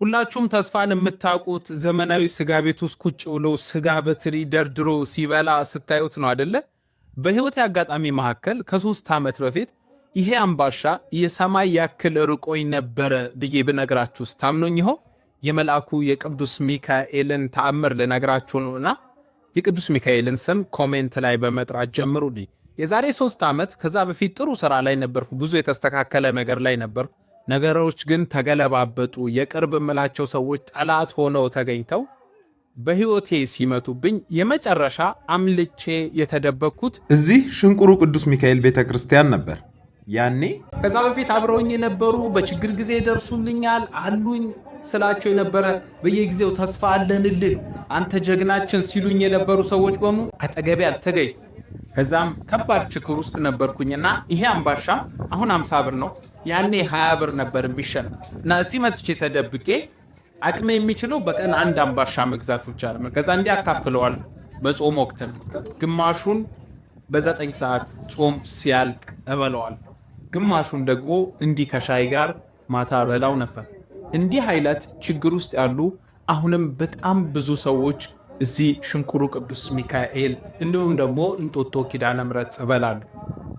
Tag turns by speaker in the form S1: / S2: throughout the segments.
S1: ሁላችሁም ተስፋን የምታውቁት ዘመናዊ ስጋ ቤት ውስጥ ቁጭ ብሎ ስጋ በትሪ ደርድሮ ሲበላ ስታዩት ነው አይደለ? በህይወት አጋጣሚ መካከል ከ3 ዓመት በፊት ይሄ አምባሻ የሰማይ ያክል ርቆኝ ነበረ ብዬ ብነግራችሁ ታምኑኝ ይሆን? የመልአኩ የቅዱስ ሚካኤልን ተአምር ልነግራችሁ ነውና የቅዱስ ሚካኤልን ስም ኮሜንት ላይ በመጥራት ጀምሩልኝ። የዛሬ 3 ዓመት ከዛ በፊት ጥሩ ስራ ላይ ነበርኩ። ብዙ የተስተካከለ ነገር ላይ ነበርኩ። ነገሮች ግን ተገለባበጡ። የቅርብ ምላቸው ሰዎች ጠላት ሆነው ተገኝተው በህይወቴ ሲመቱብኝ የመጨረሻ አምልጬ የተደበኩት
S2: እዚህ ሽንቁሩ ቅዱስ ሚካኤል ቤተክርስቲያን ነበር። ያኔ
S1: ከዛ በፊት አብረውኝ የነበሩ በችግር ጊዜ ደርሱልኛል አሉኝ ስላቸው የነበረ በየጊዜው ተስፋ አለንልህ አንተ ጀግናችን ሲሉኝ የነበሩ ሰዎች በሙሉ አጠገቤ አልተገኙ። ከዛም ከባድ ችግር ውስጥ ነበርኩኝና ይሄ አምባሻ አሁን 50 ብር ነው፣ ያኔ 20 ብር ነበር የሚሸጥ እና እዚህ መጥቼ ተደብቄ አቅሜ የሚችለው በቀን አንድ አምባሻ መግዛት ብቻ ነው። ከዛ እንዲህ አካፍለዋል። በጾም ወቅት ግማሹን በ9 ሰዓት ጾም ሲያልቅ እበለዋል፣ ግማሹን ደግሞ እንዲህ ከሻይ ጋር ማታ በላው ነበር። እንዲህ አይነት ችግር ውስጥ ያሉ አሁንም በጣም ብዙ ሰዎች እዚህ ሽንኩሩ ቅዱስ ሚካኤል እንዲሁም ደግሞ እንጦጦ ኪዳነ ምሕረት ጸበላሉ።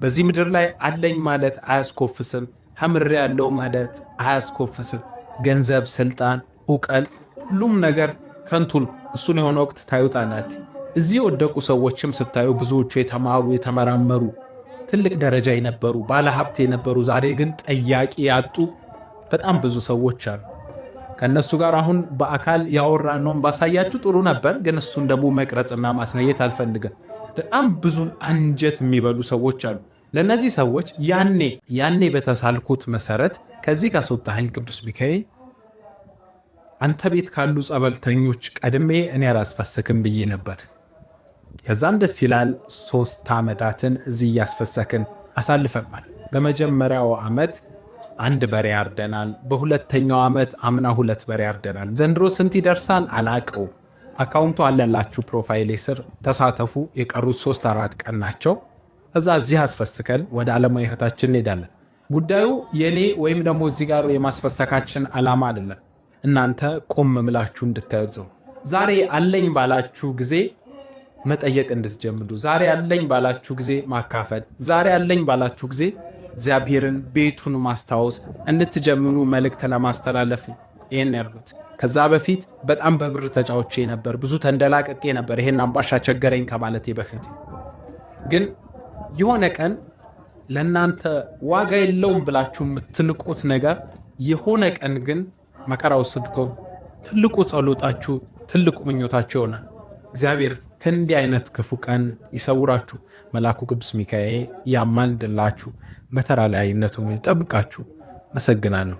S1: በዚህ ምድር ላይ አለኝ ማለት አያስኮፍስም፣ ተምሬ ያለው ማለት አያስኮፍስም። ገንዘብ፣ ስልጣን፣ እውቀት ሁሉም ነገር ከንቱል እሱን የሆነ ወቅት ታዩታናት። እዚህ የወደቁ ሰዎችም ስታዩ ብዙዎቹ የተማሩ የተመራመሩ ትልቅ ደረጃ የነበሩ ባለሀብት የነበሩ ዛሬ ግን ጠያቂ ያጡ በጣም ብዙ ሰዎች አሉ። ከነሱ ጋር አሁን በአካል ያወራነውን ባሳያችሁ ጥሩ ነበር፣ ግን እሱን ደግሞ መቅረጽና ማስነየት አልፈልግም። በጣም ብዙ አንጀት የሚበሉ ሰዎች አሉ። ለነዚህ ሰዎች ያኔ በተሳልኩት መሰረት ከዚህ ካስወጣኸኝ ቅዱስ ሚካኤል አንተ ቤት ካሉ ጸበልተኞች ቀድሜ እኔ አላስፈሰክም ብዬ ነበር። ከዛም ደስ ይላል 3 ዓመታትን እዚህ እያስፈሰክን አሳልፈናል። በመጀመሪያው ዓመት 1 በሬ አርደናል። በሁለተኛው ዓመት አምና 2 በሬ አርደናል። ዘንድሮ ስንት ይደርሳል አላቀው። አካውንቱ አለላችሁ ፕሮፋይሌ ስር ተሳተፉ። የቀሩት 3-4 ቀን ናቸው። እዛ እዚህ አስፈስከን ወደ ዓለማዊ ህይወታችን እንሄዳለን። ጉዳዩ የኔ ወይም ደግሞ እዚህ ጋር የማስፈሰካችን ዓላማ አይደለም። እናንተ ቆም ምላችሁ እንድታዩት ነው። ዛሬ አለኝ ባላችሁ ጊዜ መጠየቅ እንድትጀምሩ፣ ዛሬ አለኝ ባላችሁ ጊዜ ማካፈል፣ ዛሬ አለኝ ባላችሁ ጊዜ እግዚአብሔርን ቤቱን ማስታወስ እንድትጀምሩ መልእክት ለማስተላለፍ ይሄን ያርጉት። ከዛ በፊት በጣም በብር ተጫውቼ ነበር፣ ብዙ ተንደላቀቄ ነበር። ይሄን አምባሻ ቸገረኝ ከማለቴ በፊት ግን የሆነ ቀን ለእናንተ ዋጋ የለውም ብላችሁ የምትንቁት ነገር የሆነ ቀን ግን መከራ ወስድኮ ትልቁ ጸሎታችሁ ትልቁ ምኞታችሁ ይሆናል። እግዚአብሔር ከእንዲህ አይነት ክፉ ቀን ይሰውራችሁ። መልአኩ ቅዱስ ሚካኤል ያማልድላችሁ፣ በተራላይነቱ ይጠብቃችሁ። መሰግናለሁ።